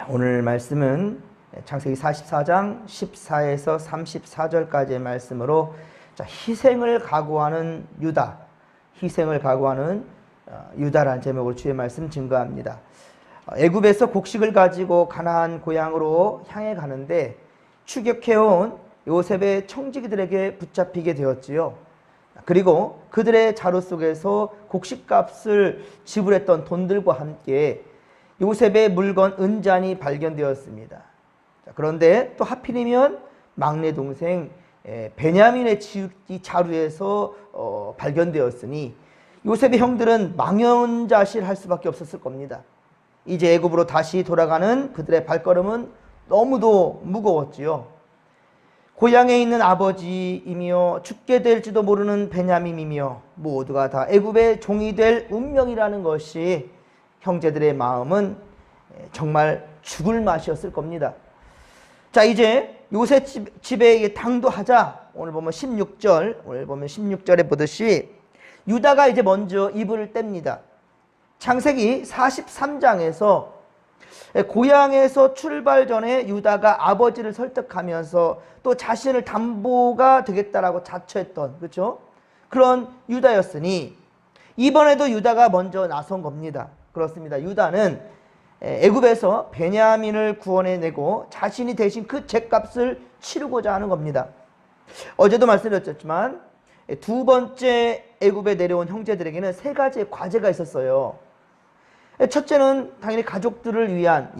오늘 말씀은 창세기 44장 14에서 34절까지의 말씀으로 희생을 각오하는 유다, 희생을 각오하는 유다라는 제목으로 주의 말씀 증거합니다. 애굽에서 곡식을 가지고 가나안 고향으로 향해 가는데 추격해온 요셉의 청지기들에게 붙잡히게 되었지요. 그리고 그들의 자루 속에서 곡식값을 지불했던 돈들과 함께 요셉의 물건 은잔이 발견되었습니다. 그런데 또 하필이면 막내 동생 베냐민의 자루에서 발견되었으니 요셉의 형들은 망연자실할 수밖에 없었을 겁니다. 이제 애굽으로 다시 돌아가는 그들의 발걸음은 너무도 무거웠지요. 고향에 있는 아버지이며 죽게 될지도 모르는 베냐민이며 모두가 다 애굽의 종이 될 운명이라는 것이 형제들의 마음은 정말 죽을 맛이었을 겁니다. 자, 이제 요셉 집에 당도하자 오늘 보면 16절에 보듯이 유다가 이제 먼저 입을 뗍니다. 창세기 43장에서 고향에서 출발 전에 유다가 아버지를 설득하면서 또 자신을 담보가 되겠다라고 자처했던, 그렇죠? 그런 유다였으니 이번에도 유다가 먼저 나선 겁니다. 그렇습니다. 유다는 애굽에서 베냐민을 구원해내고 자신이 대신 그 죗값을 치르고자 하는 겁니다. 어제도 말씀드렸지만 두 번째 애굽에 내려온 형제들에게는 세 가지의 과제가 있었어요. 첫째는 당연히 가족들을 위한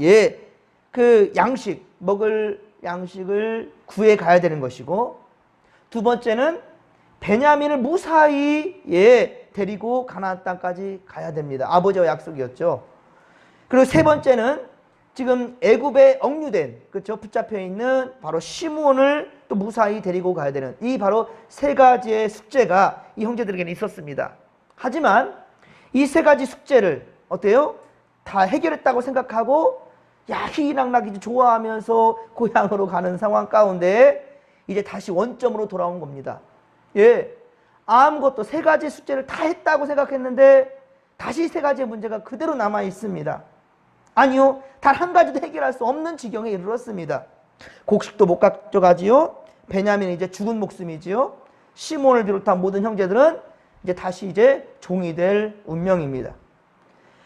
그 양식, 먹을 양식을 구해 가야 되는 것이고, 두 번째는 베냐민을 무사히 데리고 가나안 땅까지 가야 됩니다. 아버지와 약속이었죠. 그리고 세 번째는 지금 애굽에 억류된, 그렇죠, 붙잡혀 있는 바로 시므온을 또 무사히 데리고 가야 되는 이 바로 세 가지의 숙제가 이 형제들에게는 있었습니다. 하지만 이 세 가지 숙제를 어때요? 다 해결했다고 생각하고 희희낙낙 이제 좋아하면서 고향으로 가는 상황 가운데 이제 다시 원점으로 돌아온 겁니다. 아무것도 세 가지 숙제를 다 했다고 생각했는데 다시 세 가지의 문제가 그대로 남아 있습니다. 아니요, 단 한 가지도 해결할 수 없는 지경에 이르렀습니다. 곡식도 못 가져가지요. 베냐민은 이제 죽은 목숨이지요. 시몬을 비롯한 모든 형제들은 이제 다시 종이 될 운명입니다.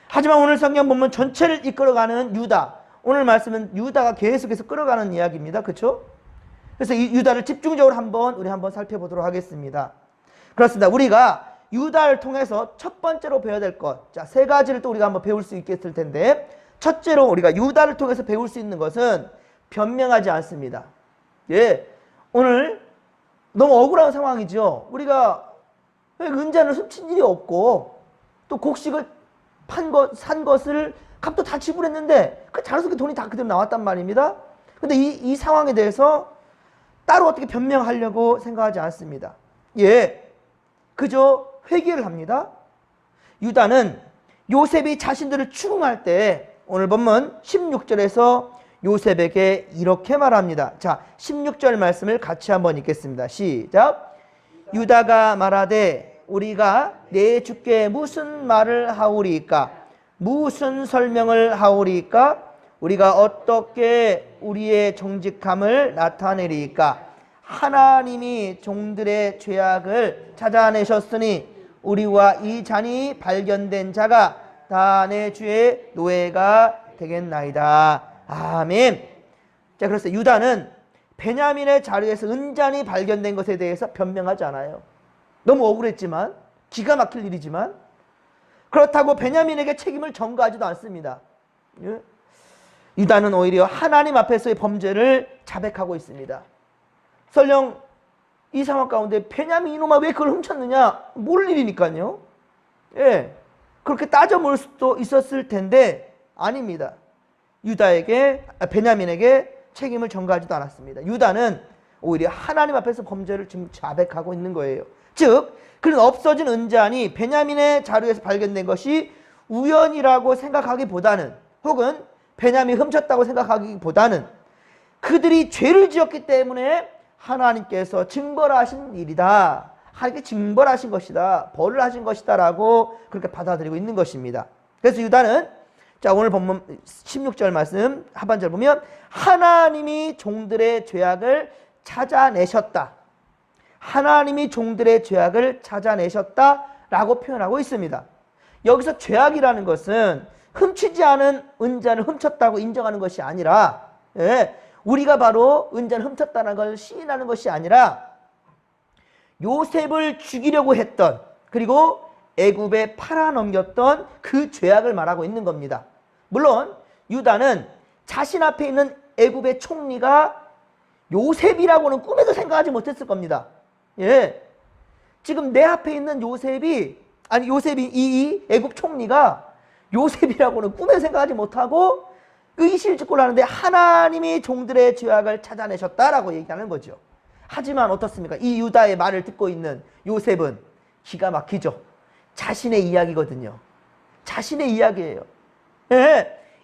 하지만 오늘 성경 보면 전체를 이끌어가는 유다, 오늘 말씀은 유다가 계속해서 끌어가는 이야기입니다. 그렇죠? 그래서 이 유다를 집중적으로 우리 한번 살펴보도록 하겠습니다. 그렇습니다. 우리가 유다를 통해서 첫 번째로 배워야 될 것, 자, 세 가지를 또 우리가 한번 배울 수 있겠을 텐데, 첫째로 우리가 유다를 통해서 배울 수 있는 것은 변명하지 않습니다. 오늘 너무 억울한 상황이죠. 우리가 은잔을 훔친 일이 없고 또 곡식을 산 것을 값도 다 지불했는데 그 자루 속에 돈이 다 그대로 나왔단 말입니다. 근데 이 상황에 대해서 따로 어떻게 변명하려고 생각하지 않습니다. 그저 회개를 합니다. 유다는 요셉이 자신들을 추궁할 때 오늘 보면 16절에서 요셉에게 이렇게 말합니다. 자, 16절 말씀을 같이 한번 읽겠습니다. 시작. 유다가 말하되 우리가 내 주께 무슨 말을 하오리까? 무슨 설명을 하오리까? 우리가 어떻게 우리의 정직함을 나타내리까? 하나님이 종들의 죄악을 찾아내셨으니 우리와 이 잔이 발견된 자가 다 내 주의 노예가 되겠나이다. 아멘. 자, 그래서 유다는 베냐민의 자루에서 은잔이 발견된 것에 대해서 변명하지 않아요. 너무 억울했지만, 기가 막힐 일이지만, 그렇다고 베냐민에게 책임을 전가하지도 않습니다. 유다는 오히려 하나님 앞에서의 범죄를 자백하고 있습니다. 설령 이 상황 가운데 베냐민 이놈아 왜 그걸 훔쳤느냐? 모를 일이니까요. 그렇게 따져 볼 수도 있었을 텐데 아닙니다. 베냐민에게 책임을 전가하지도 않았습니다. 유다는 오히려 하나님 앞에서 범죄를 지금 자백하고 있는 거예요. 즉, 그런 없어진 은잔이 베냐민의 자루에서 발견된 것이 우연이라고 생각하기보다는, 혹은 베냐민이 훔쳤다고 생각하기보다는 그들이 죄를 지었기 때문에 하나님께서 징벌하신 일이다. 하나님께 징벌하신 것이다. 벌을 하신 것이다 라고 그렇게 받아들이고 있는 것입니다. 그래서 유다는 자, 오늘 본문 16절 말씀 하반절 보면 하나님이 종들의 죄악을 찾아내셨다. 하나님이 종들의 죄악을 찾아내셨다라고 표현하고 있습니다. 여기서 죄악이라는 것은 훔치지 않은 은잔을 훔쳤다고 인정하는 것이 아니라, 우리가 바로 은잔을 훔쳤다는 걸 시인하는 것이 아니라 요셉을 죽이려고 했던, 그리고 애굽에 팔아넘겼던 그 죄악을 말하고 있는 겁니다. 물론 유다는 자신 앞에 있는 애굽의 총리가 요셉이라고는 꿈에도 생각하지 못했을 겁니다. 지금 내 앞에 있는 요셉이 이 애굽 총리가 요셉이라고는 꿈에 생각하지 못하고 의실직고를 하는데 하나님이 종들의 죄악을 찾아내셨다라고 얘기하는 거죠. 하지만 어떻습니까? 이 유다의 말을 듣고 있는 요셉은 기가 막히죠. 자신의 이야기거든요. 자신의 이야기예요.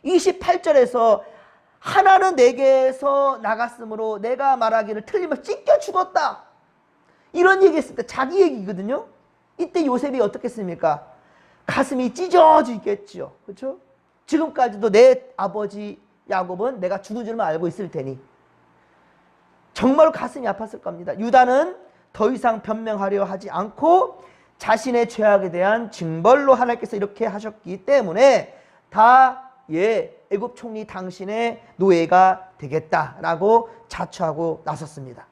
28절에서 하나는 내게서 나갔으므로 내가 말하기를 틀리면 찢겨 죽었다. 이런 얘기했습니다. 자기 얘기거든요. 이때 요셉이 어떻겠습니까? 가슴이 찢어지겠죠. 그렇죠? 지금까지도 내 아버지 야곱은 내가 죽은 줄만 알고 있을 테니 정말로 가슴이 아팠을 겁니다. 유다는 더 이상 변명하려 하지 않고 자신의 죄악에 대한 징벌로 하나님께서 이렇게 하셨기 때문에 다 애굽 총리 당신의 노예가 되겠다라고 자처하고 나섰습니다.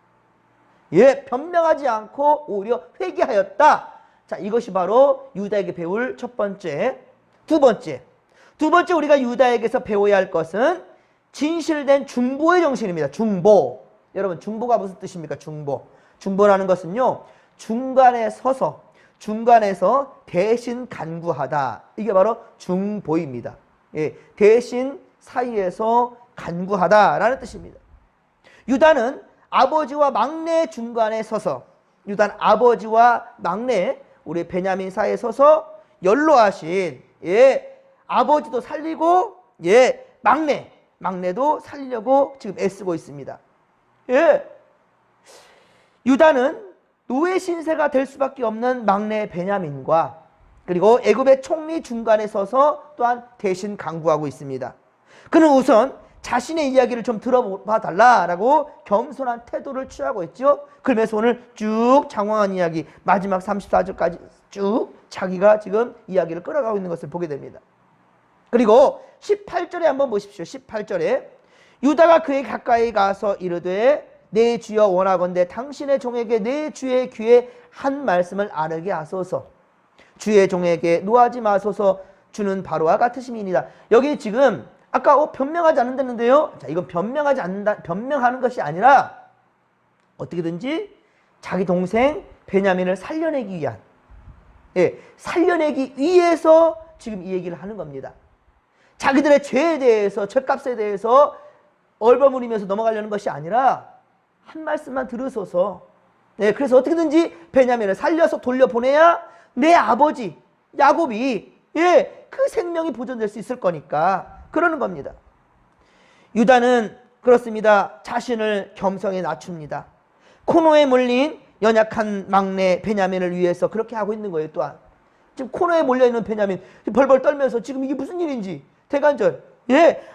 변명하지 않고 오히려 회개하였다. 자, 이것이 바로 유다에게 배울 첫 번째. 두 번째 우리가 유다에게서 배워야 할 것은 진실된 중보의 정신입니다. 중보. 여러분, 중보가 무슨 뜻입니까? 중보라는 것은요, 중간에서 대신 간구하다. 이게 바로 중보입니다. 대신 사이에서 간구하다라는 뜻입니다. 유다는 아버지와 막내 중간에 서서, 유다는 아버지와 막내, 우리 베냐민 사이에 서서 연로하신 아버지도 살리고 막내도 살리려고 지금 애쓰고 있습니다. 유다는 노예 신세가 될 수밖에 없는 막내 베냐민과 그리고 애굽의 총리 중간에 서서 또한 대신 간구하고 있습니다. 그는 우선 자신의 이야기를 좀 들어봐 달라라고 겸손한 태도를 취하고 있죠. 그러면서 오늘 쭉 장황한 이야기, 마지막 34절까지 쭉 자기가 지금 이야기를 끌어가고 있는 것을 보게 됩니다. 그리고 18절에 한번 보십시오. 18절에 유다가 그의 가까이 가서 이르되 내 주여 원하건대 당신의 종에게 내 주의 귀에 한 말씀을 아르게 하소서. 주의 종에게 노하지 마소서. 주는 바로와 같으심이니이다. 여기 지금 아까 변명하지 않는다는데요. 자, 이건 변명하는 것이 아니라 어떻게든지 자기 동생 베냐민을 살려내기 위한, 살려내기 위해서 지금 이 얘기를 하는 겁니다. 자기들의 죄에 대해서, 죄값에 대해서 얼버무리면서 넘어가려는 것이 아니라 한 말씀만 들으소서. 그래서 어떻게든지 베냐민을 살려서 돌려보내야 내 아버지 야곱이 그 생명이 보존될 수 있을 거니까 그러는 겁니다. 유다는 그렇습니다. 자신을 겸손에 낮춥니다. 코너에 몰린 연약한 막내 베냐민을 위해서 그렇게 하고 있는 거예요. 또한 지금 코너에 몰려있는 베냐민 벌벌 떨면서 지금 이게 무슨 일인지 대간절,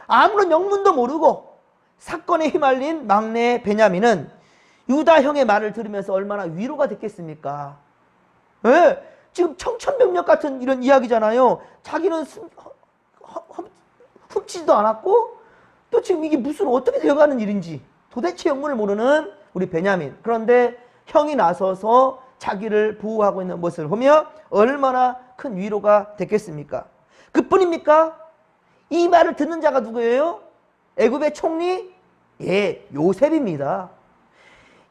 아무런 영문도 모르고 사건에 휘말린 막내 베냐민은 유다 형의 말을 들으면서 얼마나 위로가 됐겠습니까? 지금 청천벽력 같은 이런 이야기잖아요. 자기는 훔치지도 않았고 또 지금 이게 무슨 어떻게 되어가는 일인지 도대체 영문을 모르는 우리 베냐민. 그런데 형이 나서서 자기를 보호하고 있는 모습을 보며 얼마나 큰 위로가 됐겠습니까? 그뿐입니까? 이 말을 듣는 자가 누구예요? 애굽의 총리? 요셉입니다.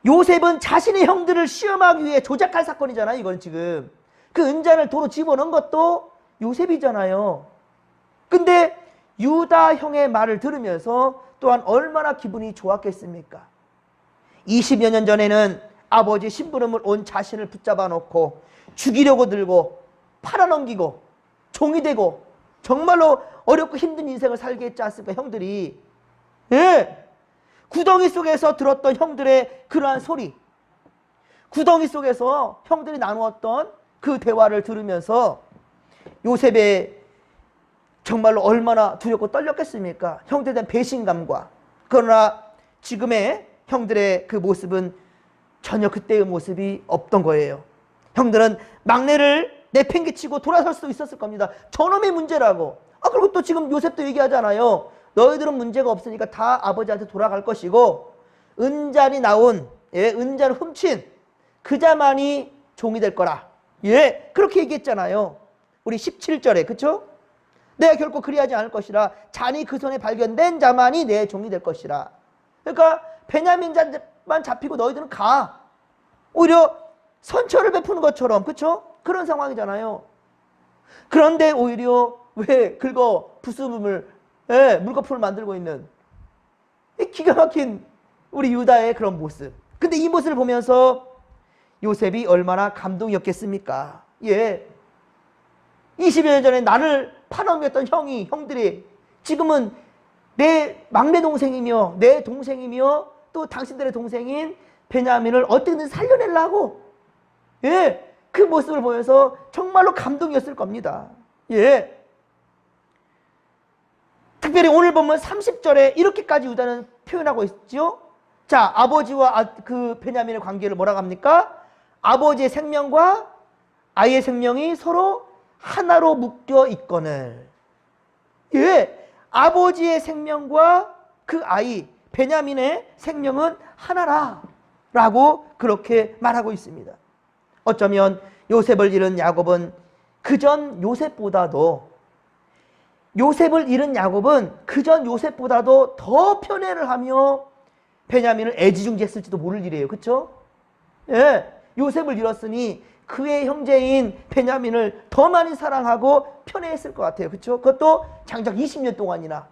요셉은 자신의 형들을 시험하기 위해 조작할 사건이잖아요. 이건 지금 그 은잔을 도로 집어넣은 것도 요셉이잖아요. 근데 유다 형의 말을 들으면서 또한 얼마나 기분이 좋았겠습니까? 20여 년 전에는 아버지 심부름을 온 자신을 붙잡아 놓고 죽이려고 들고 팔아넘기고 종이 되고 정말로 어렵고 힘든 인생을 살게 했지 않습니까? 형들이. 구덩이 속에서 들었던 형들의 그러한 소리, 구덩이 속에서 형들이 나누었던 그 대화를 들으면서 요셉의 정말로 얼마나 두렵고 떨렸겠습니까? 형들에 대한 배신감과. 그러나 지금의 형들의 그 모습은 전혀 그때의 모습이 없던 거예요. 형들은 막내를 내팽개치고 돌아설 수도 있었을 겁니다. 저놈의 문제라고. 그리고 또 지금 요셉도 얘기하잖아요. 너희들은 문제가 없으니까 다 아버지한테 돌아갈 것이고 은잔이 나온, 은잔을 훔친 그자만이 종이 될 거라. 그렇게 얘기했잖아요. 우리 17절에, 그쵸? 내가 결코 그리하지 않을 것이라. 잔이 그 손에 발견된 자만이 내 종이 될 것이라. 그러니까 베냐민 잔만 잡히고 너희들은 가. 오히려 선처를 베푸는 것처럼, 그쵸? 그런 상황이잖아요. 그런데 오히려 왜 긁어 부수음을, 물거품을 만들고 있는 이 기가 막힌 우리 유다의 그런 모습. 근데 이 모습을 보면서 요셉이 얼마나 감동이었겠습니까? 20여 년 전에 나를 파넘겼던 형들이 지금은 내 막내 동생이며 내 동생이며 또 당신들의 동생인 베냐민을 어떻게든 살려내려고, 그 모습을 보면서 정말로 감동이었을 겁니다. 특별히 오늘 보면 30절에 이렇게까지 유다는 표현하고 있죠. 자, 아버지와 그 베냐민의 관계를 뭐라고 합니까? 아버지의 생명과 아이의 생명이 서로 하나로 묶여 있거늘. 아버지의 생명과 그 아이 베냐민의 생명은 하나라 라고 그렇게 말하고 있습니다. 어쩌면 요셉을 잃은 야곱은 그전 요셉보다도 더 편애를 하며 베냐민을 애지중지했을지도 모를 일이에요. 그렇죠? 요셉을 잃었으니 그의 형제인 베냐민을 더 많이 사랑하고 편애했을 것 같아요. 그렇죠? 그것도 장작 20년 동안이나.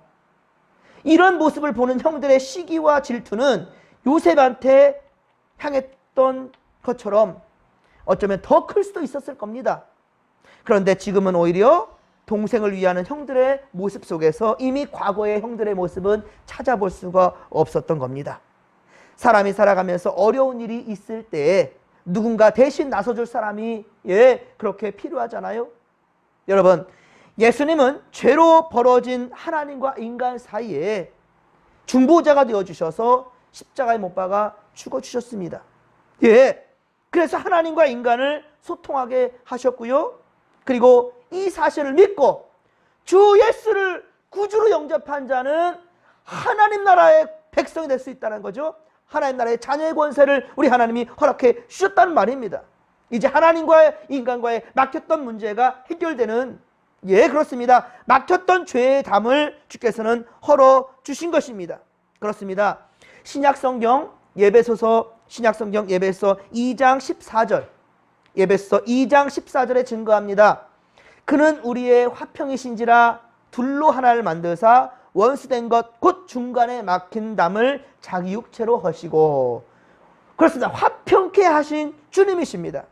이런 모습을 보는 형들의 시기와 질투는 요셉한테 향했던 것처럼 어쩌면 더 클 수도 있었을 겁니다. 그런데 지금은 오히려 동생을 위하는 형들의 모습 속에서 이미 과거의 형들의 모습은 찾아볼 수가 없었던 겁니다. 사람이 살아가면서 어려운 일이 있을 때 누군가 대신 나서줄 사람이 그렇게 필요하잖아요. 여러분, 예수님은 죄로 벌어진 하나님과 인간 사이에 중보자가 되어주셔서 십자가에 못 박아 죽어주셨습니다. 그래서 하나님과 인간을 소통하게 하셨고요. 그리고 이 사실을 믿고 주 예수를 구주로 영접한 자는 하나님 나라의 백성이 될 수 있다는 거죠. 하나님 나라의 자녀의 권세를 우리 하나님이 허락해 주셨다는 말입니다. 이제 하나님과 인간과의 막혔던 문제가 해결되는, 그렇습니다. 막혔던 죄의 담을 주께서는 헐어 주신 것입니다. 그렇습니다. 신약성경 예배서 2장 14절, 예배서 2장 14절에 증거합니다. 그는 우리의 화평이신지라 둘로 하나를 만드사 원수된 것 곧 중간에 막힌 담을 자기 육체로 하시고. 그렇습니다. 화평케 하신 주님이십니다.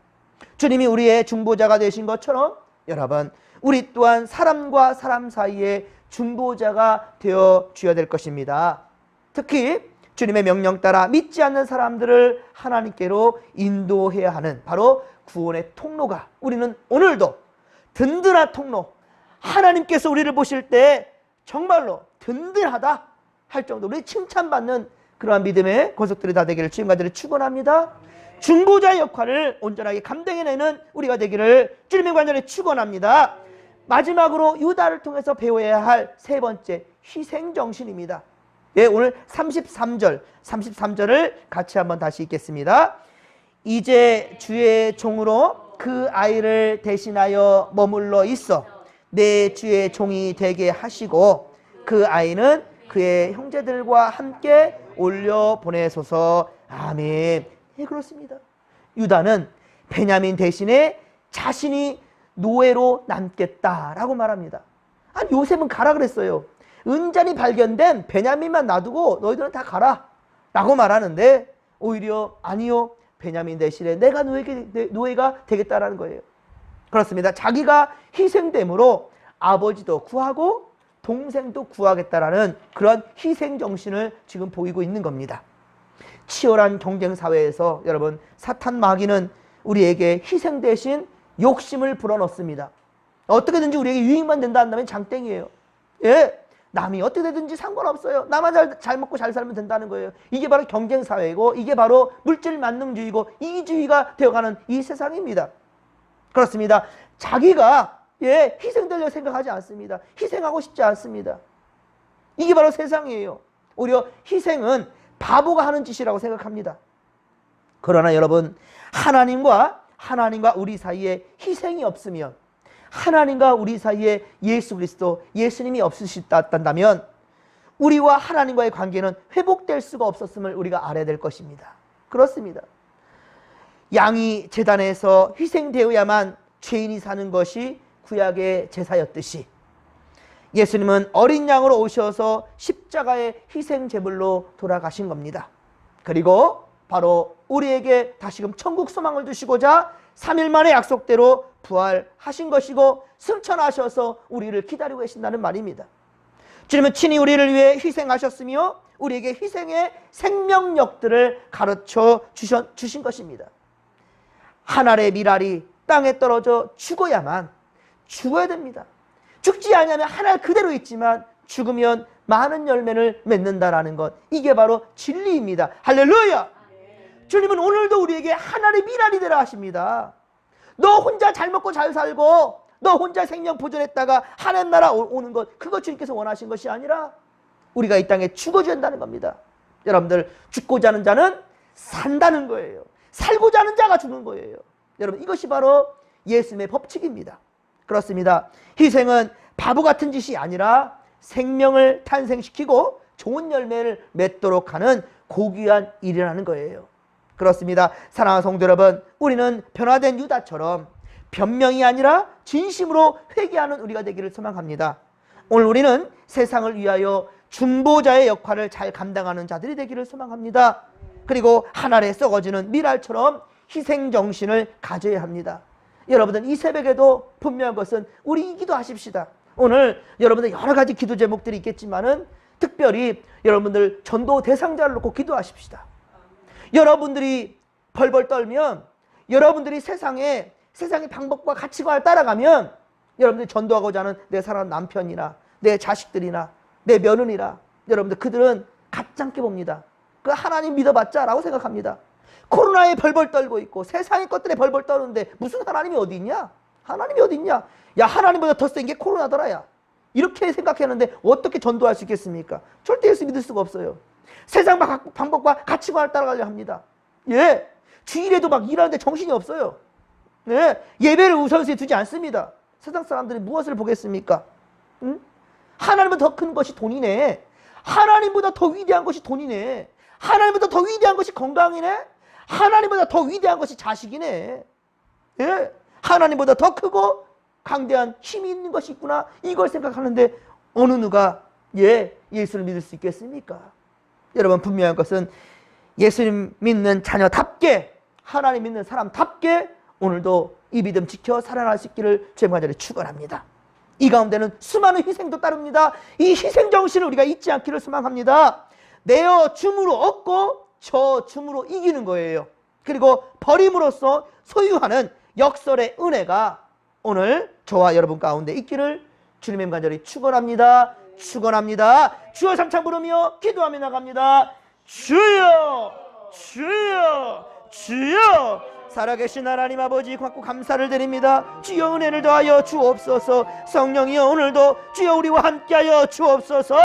주님이 우리의 중보자가 되신 것처럼 여러분, 우리 또한 사람과 사람 사이에 중보자가 되어 주어야 될 것입니다. 특히 주님의 명령 따라 믿지 않는 사람들을 하나님께로 인도해야 하는 바로 구원의 통로가, 우리는 오늘도 든든한 통로, 하나님께서 우리를 보실 때 정말로 든든하다 할 정도로 칭찬받는 그러한 믿음의 권속들이 다 되기를 주님과 축원합니다. 중보자의 역할을 온전하게 감당해내는 우리가 되기를 주님의 관절에 축원합니다. 마지막으로 유다를 통해서 배워야 할 세 번째, 희생정신입니다. 오늘 33절을 같이 한번 다시 읽겠습니다. 이제 주의 종으로 그 아이를 대신하여 머물러 있어 내 주의 종이 되게 하시고 그 아이는 그의 형제들과 함께 올려 보내소서. 아멘. 그렇습니다. 유다는 베냐민 대신에 자신이 노예로 남겠다라고 말합니다. 아니, 요셉은 가라 그랬어요. 은잔이 발견된 베냐민만 놔두고 너희들은 다 가라 라고 말하는데 오히려 아니요, 베냐민 대신에 내가 노예가 되겠다라는 거예요. 그렇습니다. 자기가 희생됨으로 아버지도 구하고 동생도 구하겠다라는 그런 희생정신을 지금 보이고 있는 겁니다. 치열한 경쟁사회에서 여러분, 사탄 마귀는 우리에게 희생 대신 욕심을 불어넣습니다. 어떻게든지 우리에게 유익만 된다 한다면 장땡이에요. 예, 남이 어떻게 되든지 상관없어요. 나만 잘 먹고 잘 살면 된다는 거예요. 이게 바로 경쟁사회이고 이게 바로 물질 만능주의고 이기주의가 되어가는 이 세상입니다. 그렇습니다. 자기가 희생되려 생각하지 않습니다. 희생하고 싶지 않습니다. 이게 바로 세상이에요. 오히려 희생은 바보가 하는 짓이라고 생각합니다. 그러나 여러분, 하나님과 우리 사이에 희생이 없으면, 하나님과 우리 사이에 예수 그리스도, 예수님이 없으시다면 우리와 하나님과의 관계는 회복될 수가 없었음을 우리가 알아야 될 것입니다. 그렇습니다. 양이 제단에서 희생되어야만 죄인이 사는 것이 구약의 제사였듯이 예수님은 어린 양으로 오셔서 십자가의 희생 제물로 돌아가신 겁니다. 그리고 바로 우리에게 다시금 천국 소망을 주시고자 3일 만에 약속대로 부활하신 것이고 승천하셔서 우리를 기다리고 계신다는 말입니다. 주님은 친히 우리를 위해 희생하셨으며 우리에게 희생의 생명력들을 가르쳐 주신 것입니다. 한 알의 밀알이 땅에 떨어져 죽어야 됩니다. 죽지 않으면 한 알 그대로 있지만 죽으면 많은 열매를 맺는다라는 것, 이게 바로 진리입니다. 할렐루야! 주님은 오늘도 우리에게 한 알의 밀알이 되라 하십니다. 너 혼자 잘 먹고 잘 살고 너 혼자 생명 보존했다가 하나님 나라 오는 것, 그것 주님께서 원하신 것이 아니라 우리가 이 땅에 죽어줘야 한다는 겁니다. 여러분들, 죽고자 하는 자는 산다는 거예요. 살고자 하는 자가 죽는 거예요. 여러분, 이것이 바로 예수님의 법칙입니다. 그렇습니다. 희생은 바보 같은 짓이 아니라 생명을 탄생시키고 좋은 열매를 맺도록 하는 고귀한 일이라는 거예요. 그렇습니다. 사랑하는 성도 여러분, 우리는 변화된 유다처럼 변명이 아니라 진심으로 회개하는 우리가 되기를 소망합니다. 오늘 우리는 세상을 위하여 중보자의 역할을 잘 감당하는 자들이 되기를 소망합니다. 그리고 한 알에 썩어지는 밀알처럼 희생정신을 가져야 합니다. 여러분들, 이 새벽에도 분명한 것은 우리 기도하십시다. 오늘 여러분들 여러 가지 기도 제목들이 있겠지만은 특별히 여러분들 전도 대상자를 놓고 기도하십시다. 여러분들이 벌벌 떨면, 여러분들이 세상의 방법과 가치관을 따라가면 여러분들이 전도하고자 하는 내 사랑하는 남편이나 내 자식들이나 내 며느리나 여러분들, 그들은 가짜게 봅니다. 그 하나님 믿어봤자 라고 생각합니다. 코로나에 벌벌 떨고 있고 세상의 것들에 벌벌 떠는데 무슨 하나님이 어디 있냐? 하나님이 어디 있냐? 야, 하나님보다 더 센 게 코로나더라. 야, 이렇게 생각했는데 어떻게 전도할 수 있겠습니까? 절대 예수 믿을 수가 없어요. 세상 방법과 가치관을 따라가려 합니다. 예, 주일에도 막 일하는데 정신이 없어요. 네, 예배를 우선시에 두지 않습니다. 세상 사람들이 무엇을 보겠습니까? 응? 하나님보다 더 큰 것이 돈이네. 하나님보다 더 위대한 것이 돈이네. 하나님보다 더 위대한 것이 건강이네. 하나님보다 더 위대한 것이 자식이네. 예? 하나님보다 더 크고 강대한 힘이 있는 것이 있구나, 이걸 생각하는데 어느 누가 예수를 믿을 수 있겠습니까? 여러분, 분명한 것은 예수님 믿는 자녀답게, 하나님 믿는 사람답게 오늘도 이 믿음 지켜 살아날 수 있기를 주님과 자리 축원합니다. 이 가운데는 수많은 희생도 따릅니다. 이 희생 정신을 우리가 잊지 않기를 소망합니다. 내어 줌으로 얻고 저 줌으로 이기는 거예요. 그리고 버림으로써 소유하는 역설의 은혜가 오늘 저와 여러분 가운데 있기를 주님의 간절히 축원합니다. 축원합니다. 주여 삼창 부르며 기도하며 나갑니다. 주여, 주여, 주여. 살아계신 하나님 아버지, 고맙고 감사를 드립니다. 주여, 은혜를 더하여 주옵소서. 성령이여, 오늘도 주여 우리와 함께하여 주옵소서.